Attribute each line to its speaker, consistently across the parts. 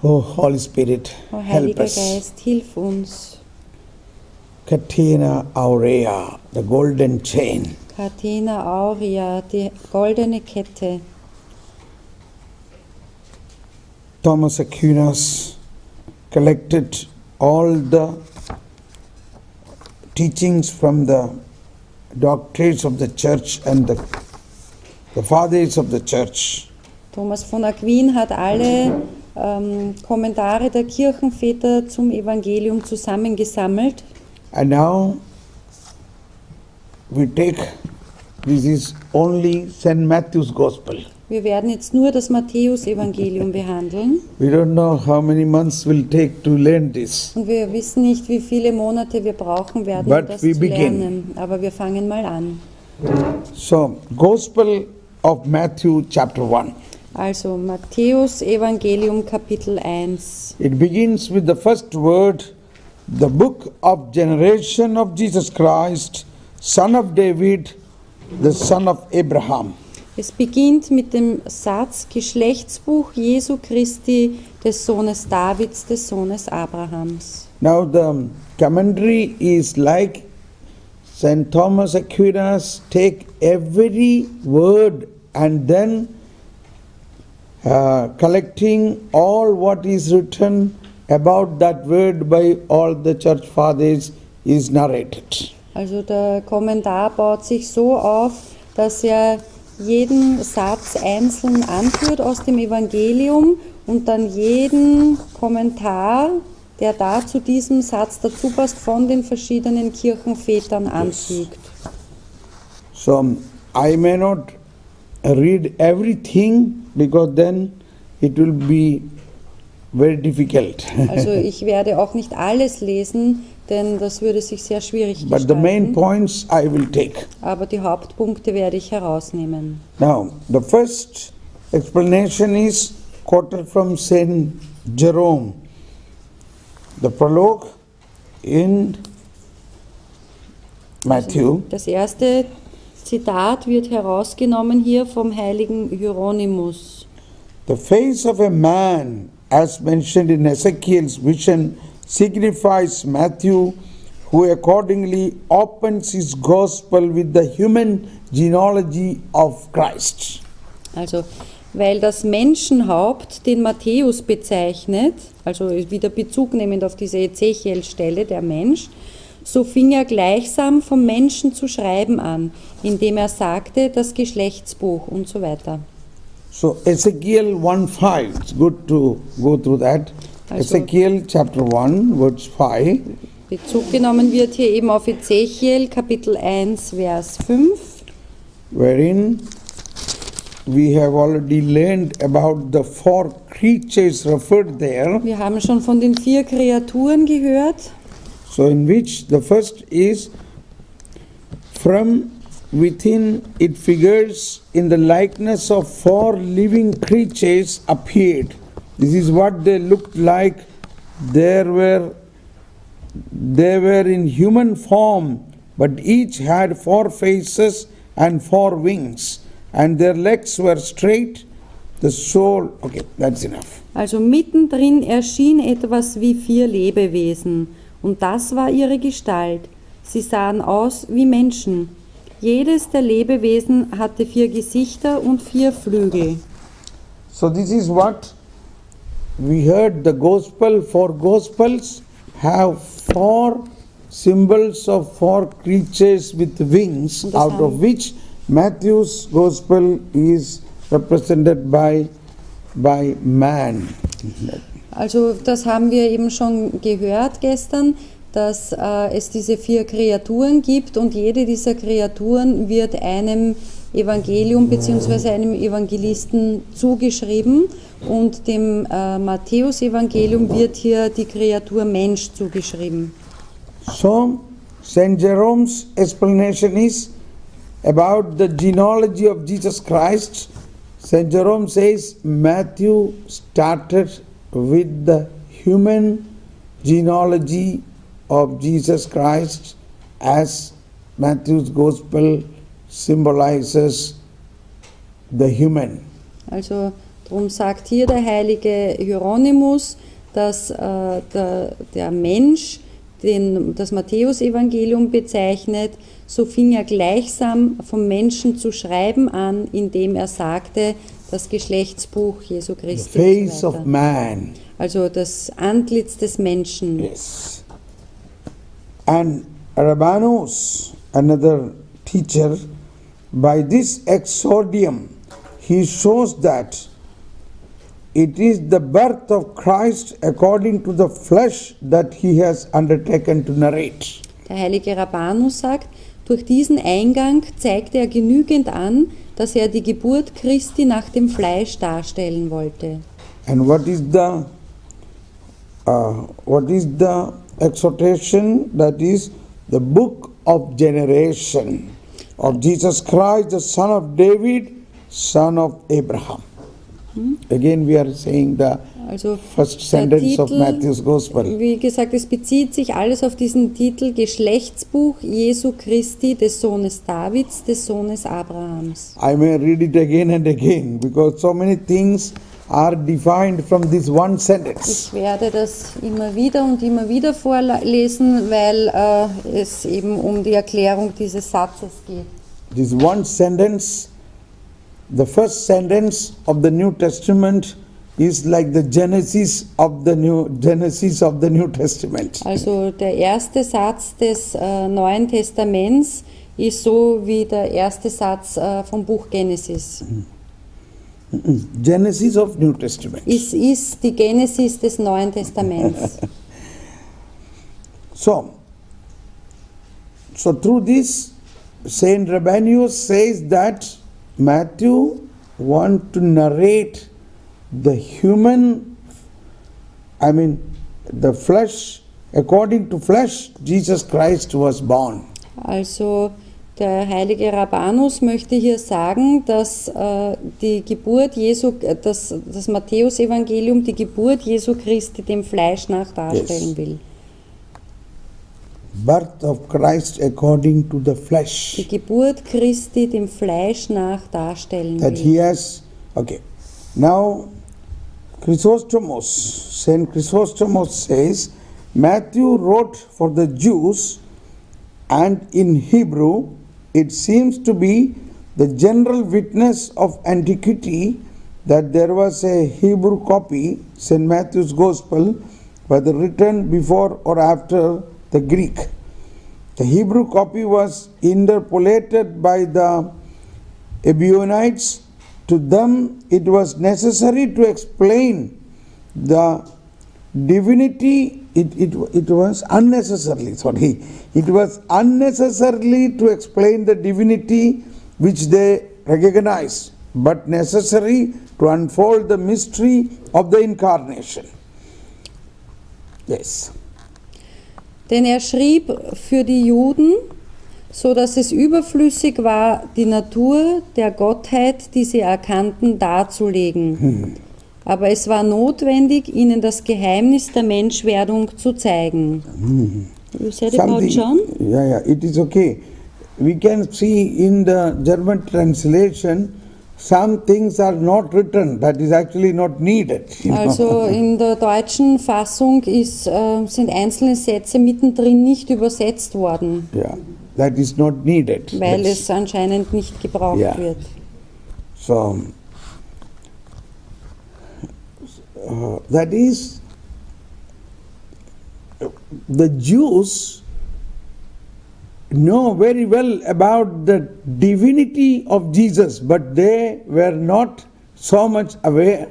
Speaker 1: Oh, Holy Spirit,
Speaker 2: O
Speaker 1: help
Speaker 2: Heiliger
Speaker 1: us.
Speaker 2: Geist, hilf uns.
Speaker 1: Catena Aurea, the golden chain.
Speaker 2: Catena Aurea, die goldene Kette.
Speaker 1: Thomas Aquinas collected all the teachings from the doctrines of the church and the fathers of the church.
Speaker 2: Thomas von Aquin hat alle Kommentare der Kirchenväter zum Evangelium zusammengesammelt.
Speaker 1: And now we take, this is only St. Matthew's Gospel.
Speaker 2: Wir werden jetzt nur das Matthäus-Evangelium behandeln.
Speaker 1: We don't know how many months will take to learn this.
Speaker 2: Und wir wissen nicht, wie viele Monate wir brauchen werden, um
Speaker 1: But
Speaker 2: das
Speaker 1: we
Speaker 2: zu
Speaker 1: begin.
Speaker 2: lernen. Aber wir fangen mal an.
Speaker 1: So, Gospel of Matthew chapter 1.
Speaker 2: Also Matthäus-Evangelium Kapitel 1.
Speaker 1: It begins with the first word, the book of generation of Jesus Christ, son of David, the son of Abraham.
Speaker 2: Es beginnt mit dem Satz Geschlechtsbuch Jesu Christi, des Sohnes Davids, des Sohnes Abrahams.
Speaker 1: Now the commentary is like St. Thomas Aquinas take every word and then collecting all what is written about that word by all the church fathers is narrated.
Speaker 2: Also der Kommentar baut sich so auf, dass er jeden Satz einzeln anführt aus dem Evangelium und dann jeden Kommentar, der da zu diesem Satz dazu passt, von den verschiedenen Kirchenvätern anfügt.
Speaker 1: So I may not read everything because then it will be very difficult.
Speaker 2: Also ich werde auch nicht alles lesen, denn das würde sich sehr schwierig
Speaker 1: But the main
Speaker 2: gestalten.
Speaker 1: points I will take.
Speaker 2: Aber die Hauptpunkte werde ich herausnehmen.
Speaker 1: Now, the first explanation is quoted from Saint Jerome. The prologue in Matthew.
Speaker 2: Das erste Zitat wird herausgenommen hier vom heiligen Hieronymus.
Speaker 1: The face of a man, as mentioned in Ezekiel's vision, signifies Matthew, who accordingly opens his gospel with the human genealogy of Christ.
Speaker 2: Also, weil das Menschenhaupt den Matthäus bezeichnet, also wieder Bezug nehmend auf diese Ezechiel-Stelle, der Mensch, so fing er gleichsam vom Menschen zu schreiben an, indem er sagte, das Geschlechtsbuch und so weiter.
Speaker 1: So Ezekiel 1:5, it's good to go through that.
Speaker 2: Also-
Speaker 1: Ezekiel chapter 1, verse 5.
Speaker 2: Bezug genommen wird hier eben auf Ezechiel, Kapitel 1, Vers 5.
Speaker 1: Wherein we have already learned about the four creatures referred there.
Speaker 2: Wir haben schon von den 4 Kreaturen gehört.
Speaker 1: So in which the first is from within it figures in the likeness of 4 living creatures appeared. This is what they looked like. They were in human form, but each had 4 faces and 4 wings, and their legs were straight. The soul, okay, that's enough.
Speaker 2: Also mittendrin erschien etwas wie 4 Lebewesen, und das war ihre Gestalt. Sie sahen aus wie Menschen. Jedes der Lebewesen hatte 4 Gesichter und 4 Flügel.
Speaker 1: So this is what we heard. The gospel, 4 gospels have 4 symbols of 4 creatures with wings,
Speaker 2: Und das
Speaker 1: out of which Matthew's gospel is represented by man.
Speaker 2: Also das haben wir eben schon gehört gestern, dass es diese 4 Kreaturen gibt und jede dieser Kreaturen wird einem Evangelium bzw. einem Evangelisten zugeschrieben und dem Matthäus-Evangelium wird hier die Kreatur Mensch zugeschrieben.
Speaker 1: So St. Jerome's explanation is about the genealogy of Jesus Christ. St. Jerome says Matthew started with the human genealogy of Jesus Christ, as Matthew's gospel symbolizes the human.
Speaker 2: Also Darum sagt hier der heilige Hieronymus, dass der Mensch das Matthäusevangelium bezeichnet, so fing er gleichsam vom Menschen zu schreiben an, indem er sagte, das Geschlechtsbuch Jesu
Speaker 1: The
Speaker 2: Christi.
Speaker 1: face
Speaker 2: und so
Speaker 1: of
Speaker 2: weiter.
Speaker 1: man.
Speaker 2: Also das Antlitz des Menschen.
Speaker 1: Yes. And Rabbanus, another teacher, by this exordium, he shows that it is the birth of Christ according to the flesh that he has undertaken to narrate.
Speaker 2: Der heilige Rabbanus sagt, durch diesen Eingang zeigt er genügend an, dass er die Geburt Christi nach dem Fleisch darstellen wollte.
Speaker 1: And what is the exhortation? That is the book of generation of Jesus Christ, the son of David, son of Abraham. Again we are saying the
Speaker 2: Also
Speaker 1: first
Speaker 2: der
Speaker 1: sentence of
Speaker 2: Titel,
Speaker 1: Matthew's Gospel.
Speaker 2: wie gesagt, es bezieht sich alles auf diesen Titel Geschlechtsbuch Jesu Christi, des Sohnes Davids, des Sohnes Abrahams.
Speaker 1: I may read it again and again because so many things are defined from this one sentence.
Speaker 2: Ich werde das immer wieder vorlesen, weil es eben um die Erklärung dieses Satzes geht.
Speaker 1: This one sentence, the first sentence of the New Testament is like the Genesis of the New Testament.
Speaker 2: Also der erste Satz des Neuen Testaments ist so wie der erste Satz vom Buch Genesis.
Speaker 1: Genesis of New Testament.
Speaker 2: Es ist die Genesis des Neuen Testaments.
Speaker 1: So through this, Saint Rabbanius says that Matthew wants to narrate the the flesh, according to flesh, Jesus Christ was born.
Speaker 2: Also der heilige Rabbanus möchte hier sagen, dass die Geburt Jesu, das Matthäusevangelium die Geburt Jesu Christi dem Fleisch nach darstellen will.
Speaker 1: Birth of Christ according to the flesh.
Speaker 2: Die Geburt Christi dem Fleisch nach darstellen
Speaker 1: That
Speaker 2: will.
Speaker 1: he has, okay. Now, Saint Chrysostomos says, Matthew wrote for the Jews, and in Hebrew, it seems to be the general witness of antiquity that there was a Hebrew copy, St. Matthew's Gospel, whether written before or after the Greek. The Hebrew copy was interpolated by the Ebionites. To them, it was necessary to explain the divinity. It was unnecessarily to explain the divinity which they recognized, but necessary to unfold the mystery of the incarnation. Yes.
Speaker 2: Denn er schrieb für die Juden, so dass es überflüssig war, die Natur der Gottheit, die sie erkannten, darzulegen. Aber es war notwendig, ihnen das Geheimnis der Menschwerdung zu zeigen. You said about John?
Speaker 1: Yeah, it is okay. We can see in the German translation, some things are not written, that is actually not needed.
Speaker 2: Also in der deutschen Fassung sind einzelne Sätze mittendrin nicht übersetzt worden,
Speaker 1: Yeah, that is not needed.
Speaker 2: weil
Speaker 1: Yes.
Speaker 2: es anscheinend nicht gebraucht
Speaker 1: Ja.
Speaker 2: wird.
Speaker 1: So, that is, the Jews know very well about the divinity of Jesus, but they were not so much aware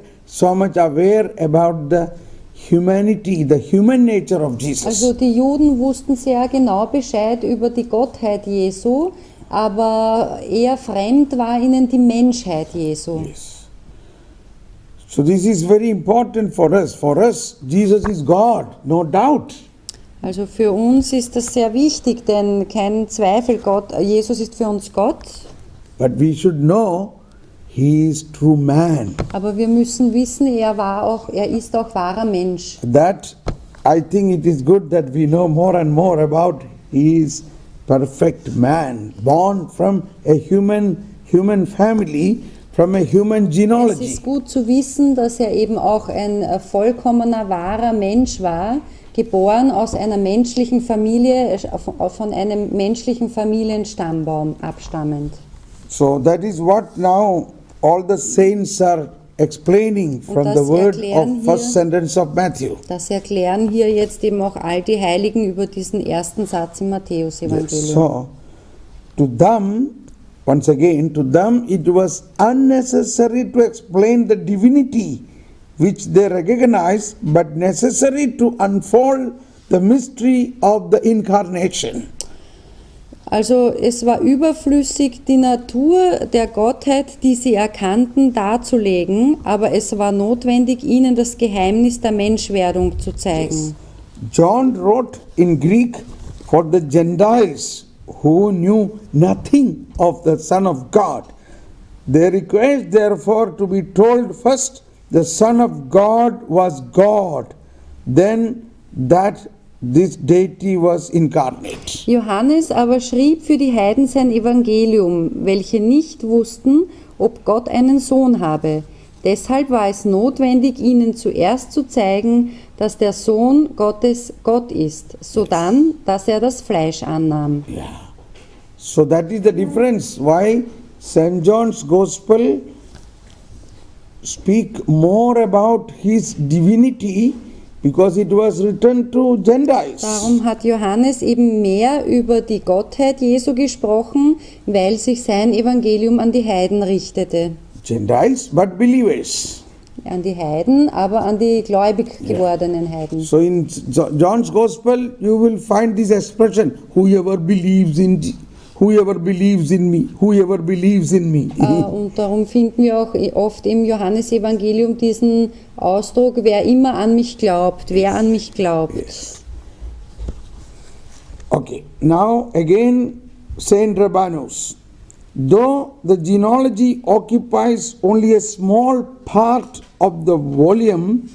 Speaker 1: about the humanity, the human nature of Jesus.
Speaker 2: Also die Juden wussten sehr genau Bescheid über die Gottheit Jesu, aber eher fremd war ihnen die Menschheit Jesu.
Speaker 1: Yes. So this is very important for us. For us, Jesus is God, no doubt.
Speaker 2: Also für uns ist das sehr wichtig, denn kein Zweifel, Jesus ist für uns Gott,
Speaker 1: But we should know he is true man.
Speaker 2: aber wir müssen wissen, er ist auch wahrer Mensch.
Speaker 1: That I think it is good that we know more and more about he is perfect man, born from a human family, from a human
Speaker 2: Es
Speaker 1: genealogy.
Speaker 2: ist gut zu wissen, dass er eben auch ein vollkommener, wahrer Mensch war, geboren aus einer menschlichen Familie, von einem menschlichen Familienstammbaum abstammend.
Speaker 1: So that is what now all the saints are explaining from
Speaker 2: das
Speaker 1: the word
Speaker 2: erklären
Speaker 1: of first
Speaker 2: hier-
Speaker 1: sentence of Matthew.
Speaker 2: Das erklären hier jetzt eben auch all die Heiligen über diesen ersten Satz im Matthäus-Evangelium.
Speaker 1: So, to them, once again, to them it was unnecessary to explain the divinity which they recognize, but necessary to unfold the mystery of the incarnation.
Speaker 2: Also es war überflüssig, die Natur der Gottheit, die sie erkannten, darzulegen, aber es war notwendig, ihnen das Geheimnis der Menschwerdung zu zeigen.
Speaker 1: John wrote in Greek for the Gentiles who knew nothing of the Son of God. They request therefore to be told first the Son of God was God, then that this deity was incarnate.
Speaker 2: Johannes aber schrieb für die Heiden sein Evangelium, welche nicht wussten, ob Gott einen Sohn habe. Deshalb war es notwendig, ihnen zuerst zu zeigen, dass der Sohn Gottes Gott ist, sodann, dass er das Fleisch annahm.
Speaker 1: Yeah. So that is the difference why St. John's Gospel speak more about his divinity because it was written to Gentiles.
Speaker 2: Darum hat Johannes eben mehr über die Gottheit Jesu gesprochen, weil sich sein Evangelium an die Heiden richtete.
Speaker 1: Gentiles, but believers.
Speaker 2: An die Heiden, aber an die gläubig gewordenen Heiden.
Speaker 1: So in John's Gospel, you will find this expression: "Whoever believes in me, whoever believes in me."
Speaker 2: Und darum finden wir auch oft im Johannesevangelium diesen Ausdruck, wer immer an mich glaubt, wer an mich glaubt.
Speaker 1: Okay, now again, Saint Rabanus. Though the genealogy occupies only a small part of the volume,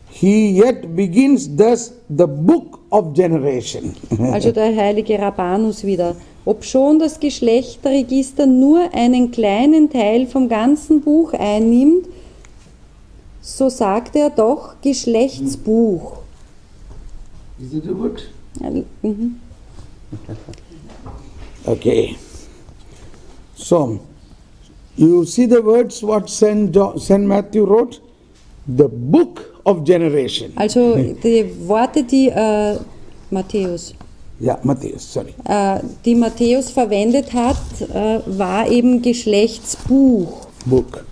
Speaker 1: he yet begins thus the book of generation.
Speaker 2: Also der heilige Rabanus wieder. Obschon das Geschlechterregister nur einen kleinen Teil vom ganzen Buch einnimmt, so sagt er doch Geschlechtsbuch.
Speaker 1: Is it a word?
Speaker 2: Mhm.
Speaker 1: Okay. So, you see the words what Saint Matthew wrote? The book of generation.
Speaker 2: Also die Worte, die Matthäus,
Speaker 1: Yeah, Matthias, sorry.
Speaker 2: die Matthäus verwendet hat, war eben Geschlechtsbuch.
Speaker 1: Book.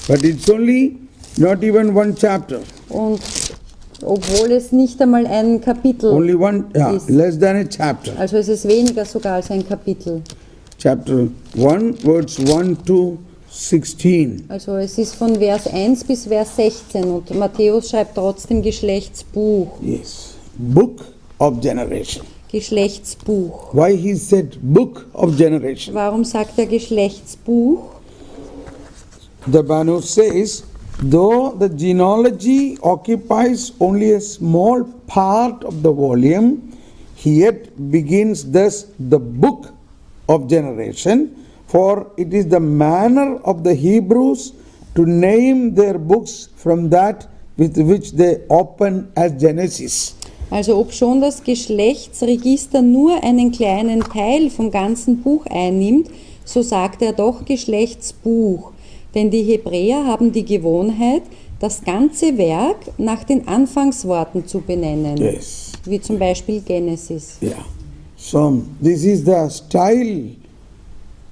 Speaker 1: But it's only not even one chapter.
Speaker 2: Und obwohl es nicht einmal ein Kapitel
Speaker 1: Only one,
Speaker 2: ist.
Speaker 1: less than a chapter.
Speaker 2: Also es ist weniger sogar als ein Kapitel.
Speaker 1: Chapter 1, words 1 to 16.
Speaker 2: Also es ist von Vers 1 bis Vers 16 und Matthäus schreibt trotzdem Geschlechtsbuch.
Speaker 1: Yes. Book of generation.
Speaker 2: Geschlechtsbuch.
Speaker 1: Why he said book of generation?
Speaker 2: Warum sagt er Geschlechtsbuch?
Speaker 1: The Banu says, though the genealogy occupies only a small part of the volume, he yet begins thus the book of generation, for it is the manner of the Hebrews to name their books from that with which they open as Genesis.
Speaker 2: Also obschon das Geschlechtsregister nur einen kleinen Teil vom ganzen Buch einnimmt, so sagt er doch Geschlechtsbuch. Denn die Hebräer haben die Gewohnheit, das ganze Werk nach den Anfangsworten zu benennen.
Speaker 1: Yes.
Speaker 2: Wie zum Beispiel Genesis.
Speaker 1: Yeah. So this is the style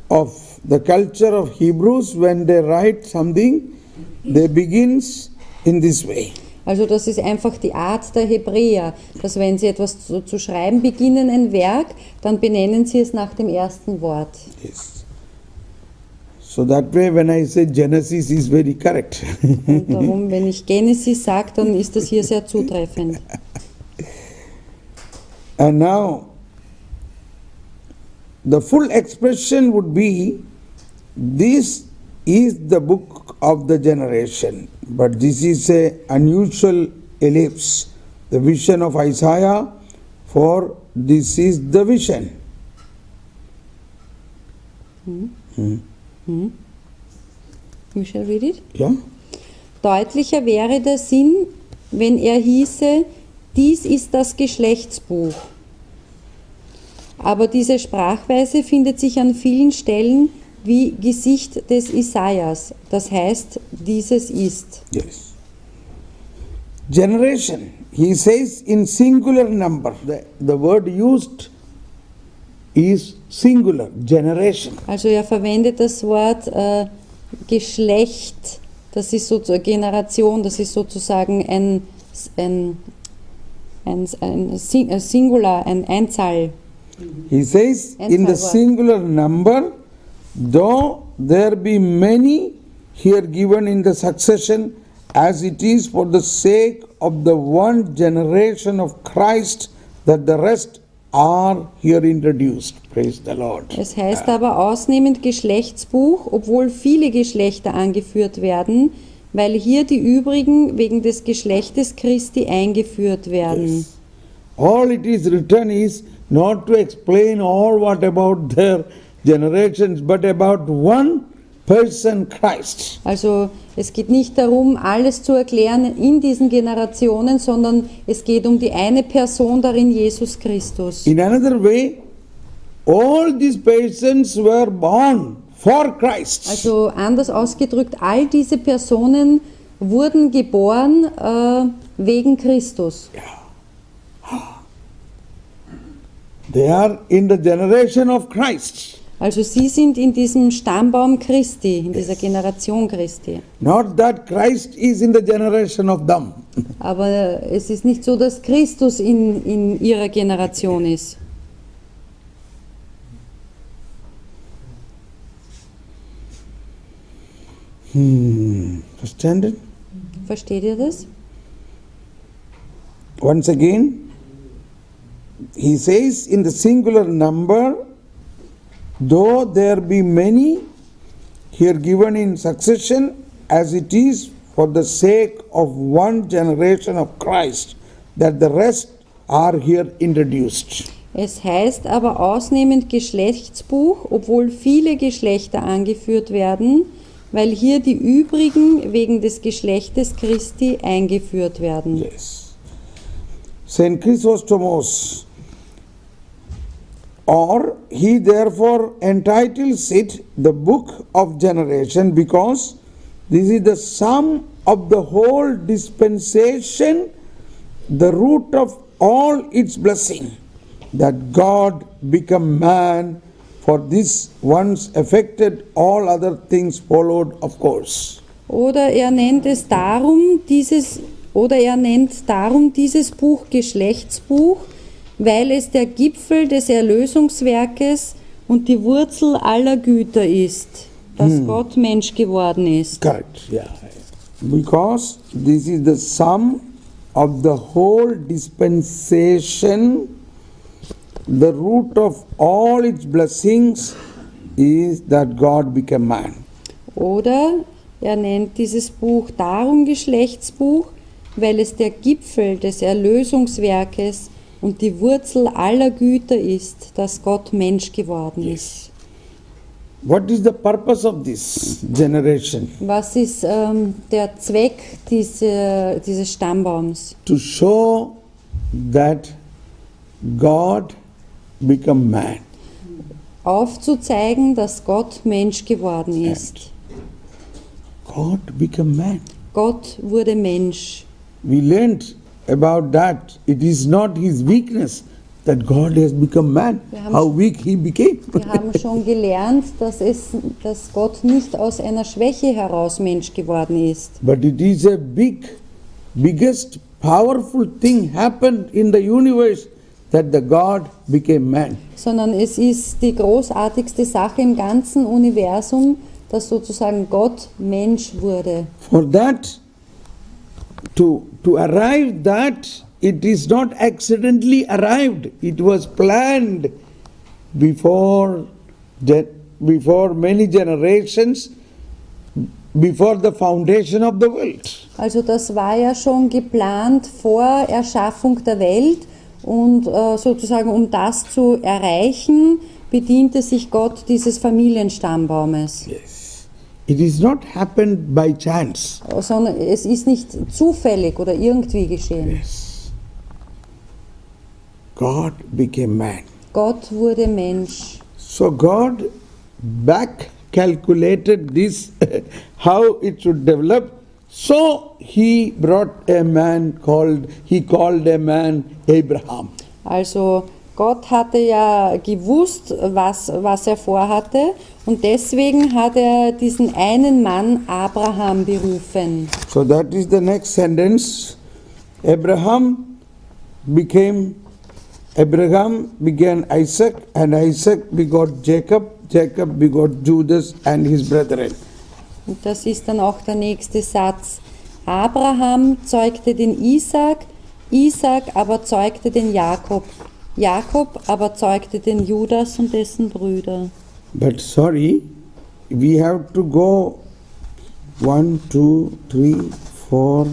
Speaker 1: of the culture of Hebrews. When they write something, they begins in this way.
Speaker 2: Also das ist einfach die Art der Hebräer, dass wenn sie etwas zu schreiben beginnen, ein Werk, dann benennen sie es nach dem ersten Wort.
Speaker 1: Yes. So that way when I say Genesis is very correct.
Speaker 2: Und darum, wenn ich Genesis sage, dann ist das hier sehr zutreffend.
Speaker 1: And now the full expression would be, this is the book of the generation. But this is a unusual ellipse, the vision of Isaiah, for this is the vision.
Speaker 2: We shall read it.
Speaker 1: Yeah?
Speaker 2: Deutlicher wäre der Sinn, wenn er hieße, dies ist das Geschlechtsbuch. Aber diese Sprachweise findet sich an vielen Stellen wie Gesicht des Isaias, das heißt, dieses ist.
Speaker 1: Yes. Generation. He says in singular number. The word used is singular, generation.
Speaker 2: Also er verwendet das Wort Geschlecht, das ist sozusagen Generation, das ist sozusagen ein Singular, ein Einzahl.
Speaker 1: He says in the singular number, though there be many here given in the succession, as it is for the sake of the one generation of Christ, that the rest are here introduced. Praise the Lord.
Speaker 2: Es heißt aber ausnehmend Geschlechtsbuch, obwohl viele Geschlechter angeführt werden, weil hier die übrigen wegen des Geschlechtes Christi eingeführt werden.
Speaker 1: Yes. All it is written is not to explain all what about their generations, but about one person, Christ.
Speaker 2: Also es geht nicht darum, alles zu erklären in diesen Generationen, sondern es geht um die eine Person darin, Jesus Christus.
Speaker 1: In another way, all these persons were born for Christ.
Speaker 2: Also anders ausgedrückt, all diese Personen wurden geboren wegen Christus.
Speaker 1: They are in the generation of Christ.
Speaker 2: Also sie sind in diesem Stammbaum Christi, in dieser Generation Christi.
Speaker 1: Not that Christ is in the generation of them.
Speaker 2: Aber es ist nicht so, dass Christus in ihrer Generation ist.
Speaker 1: Understand it?
Speaker 2: Versteht ihr das?
Speaker 1: Once again, he says in the singular number, though there be many here given in succession, as it is for the sake of one generation of Christ, that the rest are here introduced.
Speaker 2: Es heißt aber ausnehmend Geschlechtsbuch, obwohl viele Geschlechter angeführt werden, weil hier die übrigen wegen des Geschlechtes Christi eingeführt werden.
Speaker 1: Yes. Saint Chrysostomos, or he therefore entitles it the book of generation, because this is the sum of the whole dispensation, the root of all its blessing, that God become man, for this once affected, all other things followed, of course.
Speaker 2: Oder er nennt darum dieses Buch Geschlechtsbuch, weil es der Gipfel des Erlösungswerkes und die Wurzel aller Güter ist, dass Gott Mensch geworden ist.
Speaker 1: Correct, yeah. Because this is the sum of the whole dispensation, the root of all its blessings is that God became man.
Speaker 2: Oder er nennt dieses Buch darum Geschlechtsbuch, weil es der Gipfel des Erlösungswerkes und die Wurzel aller Güter ist, dass Gott Mensch geworden ist.
Speaker 1: What is the purpose of this generation?
Speaker 2: Was ist der Zweck dieses Stammbaums?
Speaker 1: To show that God become man.
Speaker 2: Aufzuzeigen, dass Gott Mensch geworden ist.
Speaker 1: God become man.
Speaker 2: Gott wurde Mensch.
Speaker 1: We learned about that. It is not his weakness that God has become man. How weak he became.
Speaker 2: Wir haben schon gelernt, dass Gott nicht aus einer Schwäche heraus Mensch geworden ist.
Speaker 1: But it is a biggest powerful thing happened in the universe, that the God became man.
Speaker 2: Sondern es ist die großartigste Sache im ganzen Universum, dass sozusagen Gott Mensch wurde.
Speaker 1: For that, to arrive that, it is not accidentally arrived. It was planned before many generations, before the foundation of the world.
Speaker 2: Also das war ja schon geplant vor Erschaffung der Welt und sozusagen um das zu erreichen, bediente sich Gott dieses Familienstammbaumes.
Speaker 1: Yes. It is not happened by chance.
Speaker 2: sondern es ist nicht zufällig oder irgendwie geschehen.
Speaker 1: Yes. God became man.
Speaker 2: Gott wurde Mensch.
Speaker 1: So God back calculated this how it should develop. So he brought a man he called a man Abraham.
Speaker 2: Also Gott hatte ja gewusst, was er vorhatte, und deswegen hat er diesen einen Mann Abraham berufen.
Speaker 1: So that is the next sentence. Abraham began Isaac, and Isaac begot Jacob. Jacob begot Judas and his brethren.
Speaker 2: Und das ist dann auch der nächste Satz. Abraham zeugte den Isaak, Isaak aber zeugte den Jakob, Jakob aber zeugte den Judas und dessen Brüder.
Speaker 1: But sorry, we have to go 1, 2, 3, 4,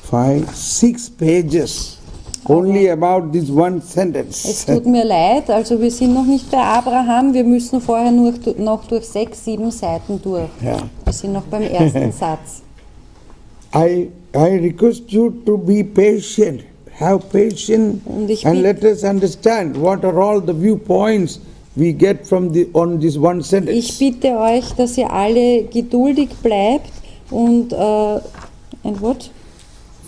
Speaker 1: 5, 6 pages only about this one sentence.
Speaker 2: Es tut mir leid, also wir sind noch nicht bei Abraham, wir müssen vorher noch durch 6, 7 Seiten durch.
Speaker 1: Ja.
Speaker 2: Wir sind noch beim ersten Satz.
Speaker 1: I request you to be patient. Have patience and let us understand what are all the viewpoints we get on this one sentence.
Speaker 2: Ich bitte euch, dass ihr alle geduldig bleibt und and what?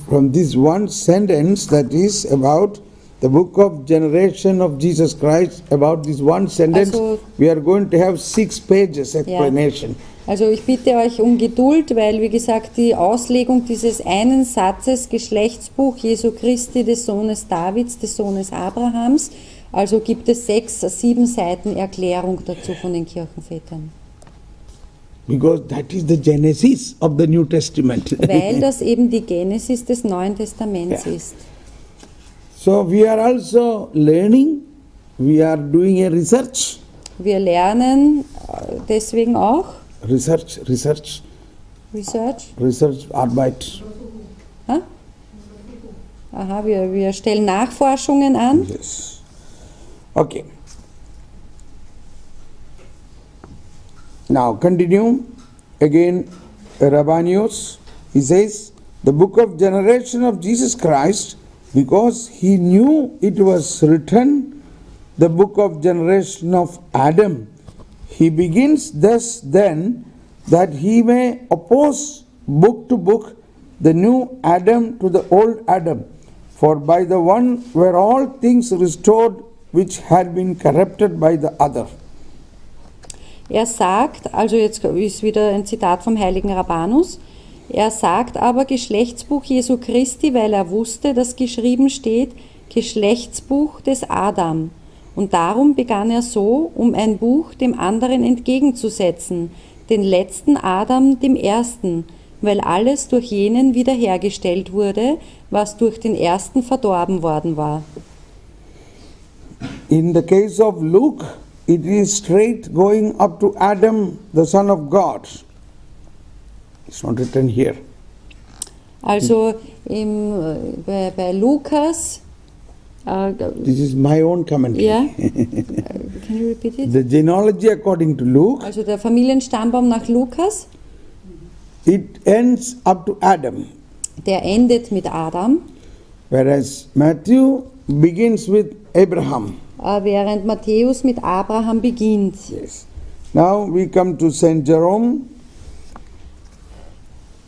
Speaker 1: From this one sentence that is about the book of generation of Jesus Christ, about this one sentence,
Speaker 2: Also,
Speaker 1: we are going to have 6 pages explanation.
Speaker 2: Also ich bitte euch um Geduld, weil wie gesagt die Auslegung dieses einen Satzes, Geschlechtsbuch Jesu Christi, des Sohnes Davids, des Sohnes Abrahams, also gibt es 6, 7 Seiten Erklärung dazu von den Kirchenvätern.
Speaker 1: Because that is the genesis of the New Testament.
Speaker 2: Weil das eben die Genesis des Neuen Testaments ist.
Speaker 1: So we are also learning, we are doing a research.
Speaker 2: Wir lernen deswegen auch
Speaker 1: Research, Arbeit.
Speaker 2: Ha? Aha, wir stellen Nachforschungen an.
Speaker 1: Yes. Okay. Now continue. Again, Rabbanius, he says, the book of generation of Jesus Christ, because he knew it was written, the book of generation of Adam. He begins thus then that he may oppose book to book the new Adam to the old Adam. For by the one were all things restored which had been corrupted by the other.
Speaker 2: Er sagt, also jetzt ist wieder ein Zitat vom heiligen Rabbanus, er sagt aber Geschlechtsbuch Jesu Christi, weil er wusste, dass geschrieben steht, Geschlechtsbuch des Adam. Und darum begann er so, um ein Buch dem anderen entgegenzusetzen, den letzten Adam dem ersten, weil alles durch jenen wiederhergestellt wurde, was durch den ersten verdorben worden war.
Speaker 1: In the case of Luke, it is straight going up to Adam, the son of God. It's not written here.
Speaker 2: Also bei Lukas,
Speaker 1: This is my own commentary.
Speaker 2: ja, can you repeat it?
Speaker 1: The genealogy according to Luke,
Speaker 2: Also der Familienstammbaum nach Lukas,
Speaker 1: it ends up to Adam.
Speaker 2: der endet mit Adam,
Speaker 1: Whereas Matthew begins with Abraham.
Speaker 2: während Matthäus mit Abraham beginnt.
Speaker 1: Yes. Now we come to Saint Jerome.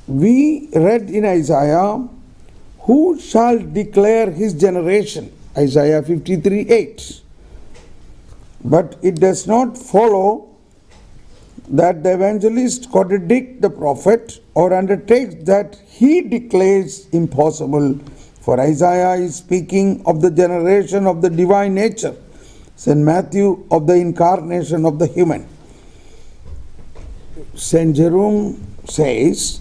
Speaker 1: We read in Isaiah, who shall declare his generation? Isaiah 53:8. But it does not follow that the evangelist contradicts the prophet or undertakes that he declares impossible. For Isaiah is speaking of the generation of the divine nature, St. Matthew of the incarnation of the human. St. Jerome says,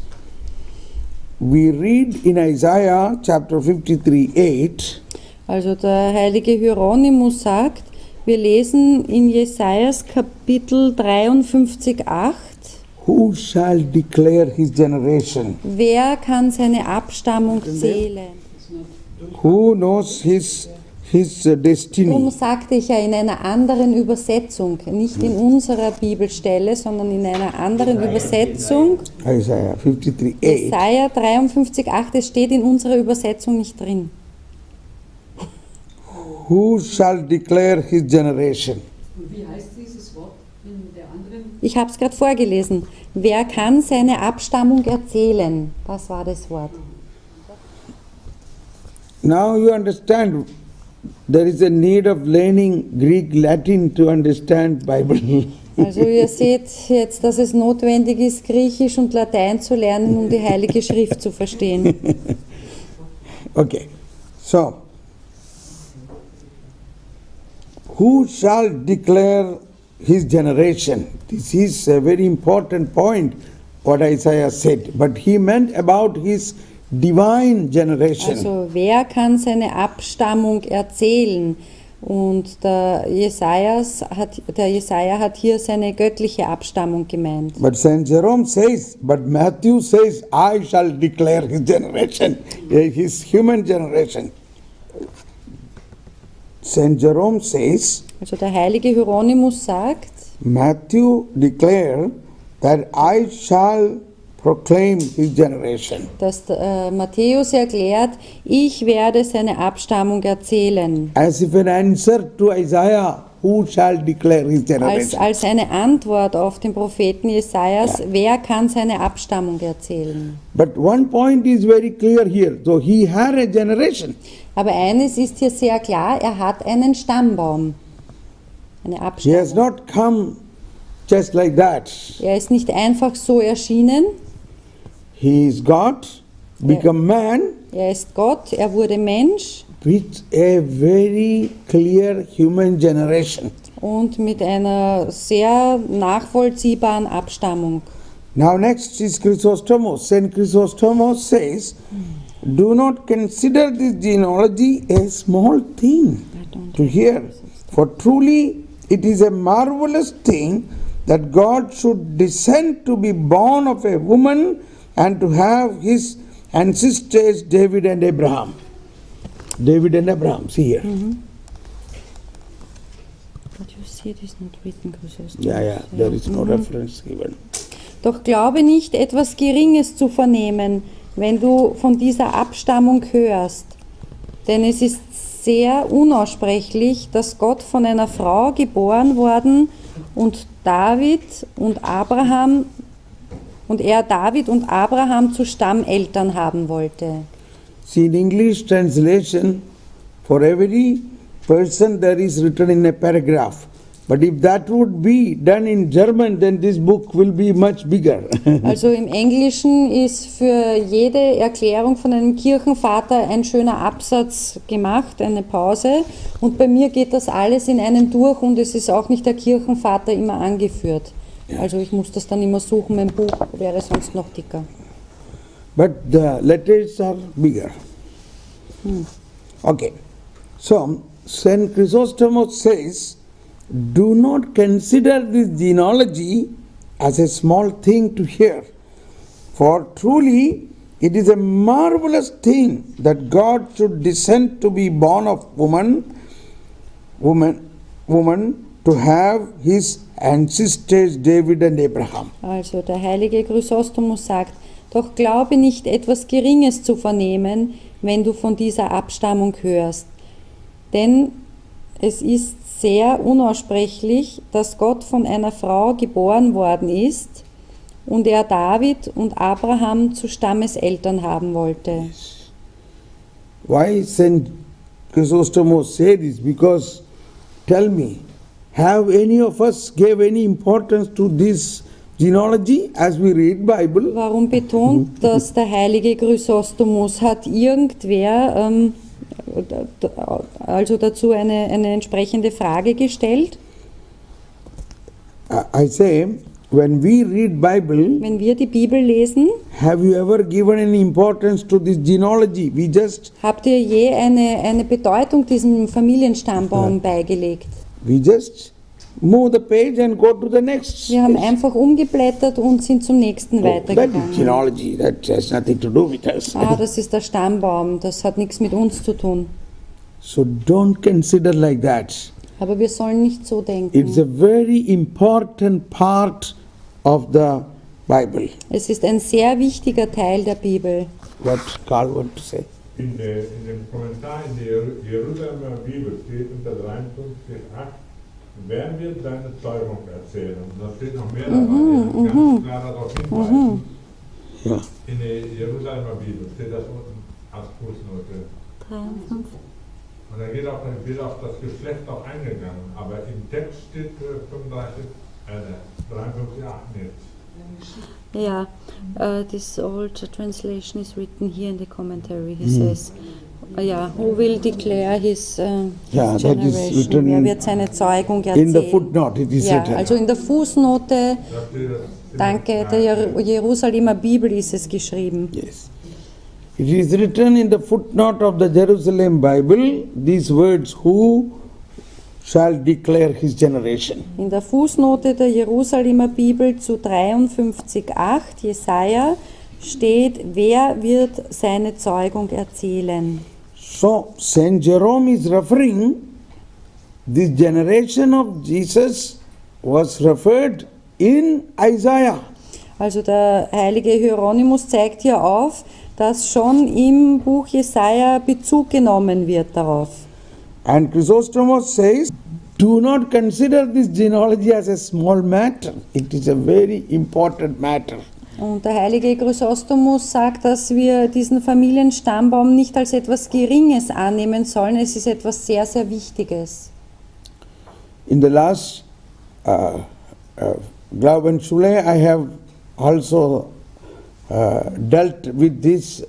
Speaker 1: we read in Isaiah chapter 53:8,
Speaker 2: Also der heilige Hieronymus sagt, wir lesen in Jesajas Kapitel 53,8,
Speaker 1: who shall declare his generation?
Speaker 2: wer kann seine Abstammung zählen?
Speaker 1: Who knows his his
Speaker 2: Darum
Speaker 1: destiny.
Speaker 2: sagte ich ja in einer anderen Übersetzung, nicht in unserer Bibelstelle, sondern in einer anderen Übersetzung.
Speaker 1: Isaiah 53:8.
Speaker 2: Jesaja 53,8, es steht in unserer Übersetzung nicht drin.
Speaker 1: Who shall declare his generation?
Speaker 3: Und wie heißt dieses Wort in der anderen?
Speaker 2: Ich habe es gerade vorgelesen. Wer kann seine Abstammung erzählen? Das war das Wort.
Speaker 1: Now you understand there is a need of learning Greek, Latin to understand Bible.
Speaker 2: Also ihr seht jetzt, dass es notwendig ist, Griechisch und Latein zu lernen, um die Heilige Schrift zu verstehen.
Speaker 1: Okay, so who shall declare his generation? This is a very important point, what Isaiah said. But he meant about his divine generation.
Speaker 2: Also wer kann seine Abstammung erzählen? Und der Jesaja hat hier seine göttliche Abstammung gemeint.
Speaker 1: But Saint Jerome says, but Matthew says, I shall declare his generation, his human generation. Saint Jerome says,
Speaker 2: Also der heilige Hieronymus sagt,
Speaker 1: Matthew declared that I shall proclaim his generation.
Speaker 2: dass Matthäus erklärt, ich werde seine Abstammung erzählen.
Speaker 1: As if an answer to Isaiah, who shall declare his generation?
Speaker 2: Als eine Antwort auf den Propheten Jesajas, wer kann seine Abstammung erzählen?
Speaker 1: But one point is very clear here. So he had a generation.
Speaker 2: Aber eines ist hier sehr klar, er hat einen Stammbaum, eine
Speaker 1: He
Speaker 2: Abstammung.
Speaker 1: has not come just like that.
Speaker 2: Er ist nicht einfach so erschienen,
Speaker 1: He is God, become man,
Speaker 2: er ist Gott, er wurde Mensch
Speaker 1: with a very clear human generation.
Speaker 2: und mit einer sehr nachvollziehbaren Abstammung.
Speaker 1: Now next is Chrysostomos. Saint Chrysostomos says, do not consider this genealogy a small thing to hear, for truly it is a marvelous thing that God should descend to be born of a woman and to have his ancestors David and Abraham. David and Abraham, see here.
Speaker 2: But you see it is not written, Chrysostom.
Speaker 1: Yeah, there is no reference given.
Speaker 2: Doch glaube nicht, etwas Geringes zu vernehmen, wenn du von dieser Abstammung hörst. Denn es ist sehr unaussprechlich, dass Gott von einer Frau geboren worden und David und Abraham zu Stammeltern haben wollte.
Speaker 1: See, in English translation, for every person there is written in a paragraph. But if that would be done in German, then this book will be much bigger.
Speaker 2: Also im Englischen ist für jede Erklärung von einem Kirchenvater ein schöner Absatz gemacht, eine Pause. Und bei mir geht das alles in einem durch und es ist auch nicht der Kirchenvater immer angeführt. Also ich muss das dann immer suchen, mein Buch wäre sonst noch dicker.
Speaker 1: But the letters are bigger. Okay. So, Saint Chrysostomos says, do not consider this genealogy as a small thing to hear, for truly it is a marvelous thing that God should descend to be born of woman to have his ancestors David and Abraham.
Speaker 2: Also der heilige Chrysostomos sagt, doch glaube nicht etwas Geringes zu vernehmen, wenn du von dieser Abstammung hörst. Denn es ist sehr unaussprechlich, dass Gott von einer Frau geboren worden ist und er David und Abraham zu Stammeseltern haben wollte.
Speaker 1: Why Saint Chrysostomos say this? Because, tell me, have any of us gave any importance to this genealogy as we read Bible?
Speaker 2: Warum betont das der heilige Chrysostomos? Hat irgendwer also dazu eine entsprechende Frage gestellt?
Speaker 1: I say, when we read Bible,
Speaker 2: Wenn wir die Bibel lesen,
Speaker 1: have you ever given any importance to this genealogy? We just
Speaker 2: habt ihr je eine Bedeutung diesem Familienstammbaum beigelegt?
Speaker 1: move the page and go to the next.
Speaker 2: Wir haben einfach umgeblättert und sind zum nächsten
Speaker 1: That is
Speaker 2: weitergegangen.
Speaker 1: genealogy. That has nothing to do with us.
Speaker 2: Das ist der Stammbaum, das hat nichts mit uns zu tun.
Speaker 1: So don't consider like that.
Speaker 2: Aber wir sollen nicht so
Speaker 1: It's a
Speaker 2: denken.
Speaker 1: very important part of the Bible.
Speaker 2: Es ist ein sehr wichtiger Teil der Bibel.
Speaker 1: What Carl want to say?
Speaker 4: In dem Kommentar in der Jerusalemer Bibel steht unter 53,8, wer wird deine Zeugung erzählen? Und da steht noch mehr dabei, die ganz klar darauf hinweisen.
Speaker 1: Yeah.
Speaker 4: In der Jerusalemer Bibel steht das unten als Fußnote.
Speaker 2: 53.
Speaker 4: Und da wird auf das Geschlecht auch eingegangen, aber im Text steht 53,8 nicht.
Speaker 2: Yeah, this old translation is written here in the commentary. He says, who will declare his
Speaker 1: Yeah, that is
Speaker 2: generation?
Speaker 1: written
Speaker 2: Wer wird seine Zeugung
Speaker 1: In the
Speaker 2: erzählen?
Speaker 1: footnote it is
Speaker 2: Ja,
Speaker 1: written.
Speaker 2: also in der Fußnote,
Speaker 4: Da steht das
Speaker 2: danke, der Jerusalemer Bibel ist es geschrieben.
Speaker 1: Yes. It is written in the footnote of the Jerusalem Bible, these words, who shall declare his generation.
Speaker 2: In der Fußnote der Jerusalemer Bibel zu 53,8 Jesaja steht, wer wird seine Zeugung erzählen?
Speaker 1: So, Saint Jerome is referring, this generation of Jesus was referred in Isaiah.
Speaker 2: Also der heilige Hieronymus zeigt hier auf, dass schon im Buch Jesaja Bezug genommen wird darauf.
Speaker 1: And Chrysostomos says, do not consider this genealogy as a small matter. It is a very important matter.
Speaker 2: Und der heilige Chrysostomus sagt, dass wir diesen Familienstammbaum nicht als etwas Geringes annehmen sollen. Es ist etwas sehr, sehr Wichtiges.
Speaker 1: In the last Glaubensschule, I have also dealt with this,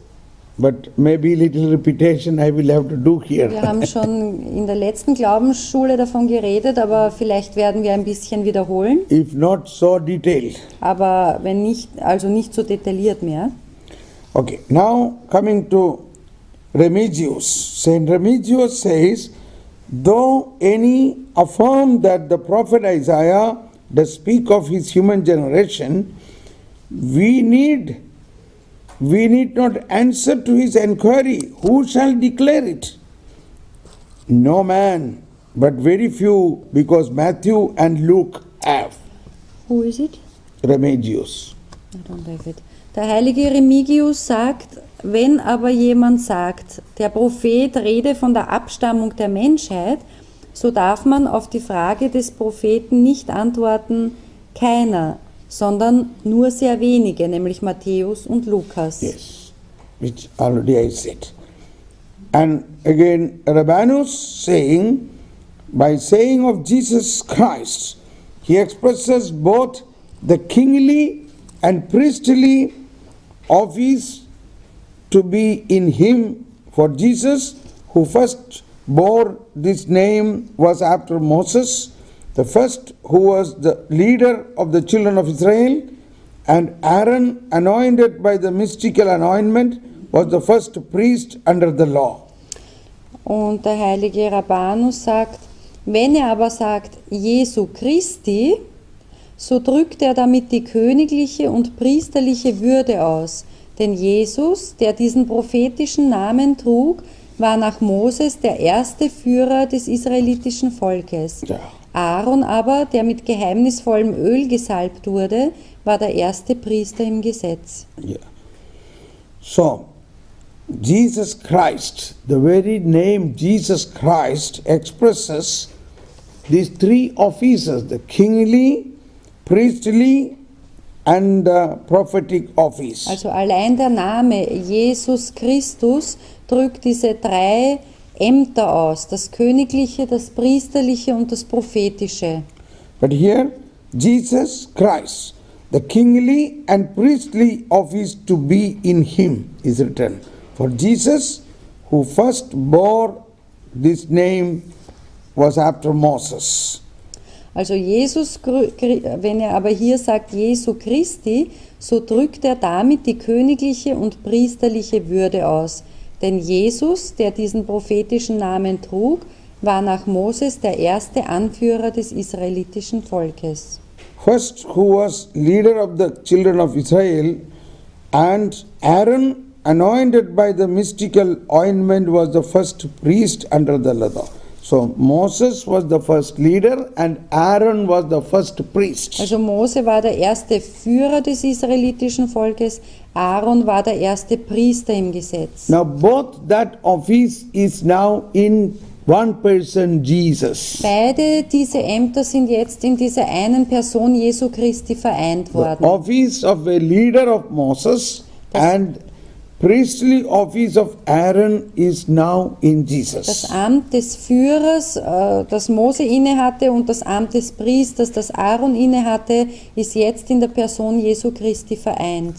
Speaker 1: but maybe little repetition I will have to do here.
Speaker 2: Wir haben schon in der letzten Glaubensschule davon geredet, aber vielleicht werden wir ein bisschen wiederholen.
Speaker 1: If not so detailed.
Speaker 2: Aber wenn nicht, also nicht so detailliert mehr.
Speaker 1: Okay, now coming to Remigius. Saint Remigius says, though any affirm that the prophet Isaiah does speak of his human generation, we need not answer to his enquiry, who shall declare it? No man, but very few, because Matthew and Luke have.
Speaker 2: Who is it?
Speaker 1: Remigius.
Speaker 2: I don't have it. Der heilige Remigius sagt, wenn aber jemand sagt, der Prophet rede von der Abstammung der Menschheit, so darf man auf die Frage des Propheten nicht antworten, keiner, sondern nur sehr wenige, nämlich Matthäus und Lukas.
Speaker 1: Yes, which already I said. And again, Rabanus saying, by saying of Jesus Christ, he expresses both the kingly and priestly office to be in him. For Jesus, who first bore this name, was after Moses, the first who was the leader of the children of Israel, and Aaron, anointed by the mystical anointment, was the first priest under the law.
Speaker 2: Und der heilige Rabanus sagt, wenn er aber sagt Jesu Christi, so drückt er damit die königliche und priesterliche Würde aus. Denn Jesus, der diesen prophetischen Namen trug, war nach Moses der erste Führer des israelitischen Volkes.
Speaker 1: Ja.
Speaker 2: Aaron aber, der mit geheimnisvollem Öl gesalbt wurde, war der erste Priester im Gesetz.
Speaker 1: Yeah. So, Jesus Christ, the very name Jesus Christ expresses these three offices, the kingly, priestly and the prophetic office.
Speaker 2: Also allein der Name Jesus Christus drückt diese drei Ämter aus, das Königliche, das Priesterliche und das Prophetische.
Speaker 1: But here, Jesus Christ, the kingly and priestly office to be in him is written. For Jesus, who first bore this name, was after Moses.
Speaker 2: Also Jesus, wenn er aber hier sagt Jesu Christi, so drückt er damit die königliche und priesterliche Würde aus. Denn Jesus, der diesen prophetischen Namen trug, war nach Moses der erste Anführer des israelitischen Volkes.
Speaker 1: First, who was leader of the children of Israel, and Aaron, anointed by the mystical ointment was the first priest under the law. So Moses was the first leader and Aaron was the first priest.
Speaker 2: Also Mose war der erste Führer des israelitischen Volkes, Aaron war der erste Priester im Gesetz.
Speaker 1: Now both that office is now in one person, Jesus.
Speaker 2: Beide diese Ämter sind jetzt in dieser einen Person Jesu Christi vereint
Speaker 1: The
Speaker 2: worden.
Speaker 1: office of a leader of Moses and priestly office of Aaron is now in
Speaker 2: Das
Speaker 1: Jesus.
Speaker 2: Amt des Führers, das Mose innehatte, und das Amt des Priesters, das Aaron innehatte, ist jetzt in der Person Jesu Christi vereint.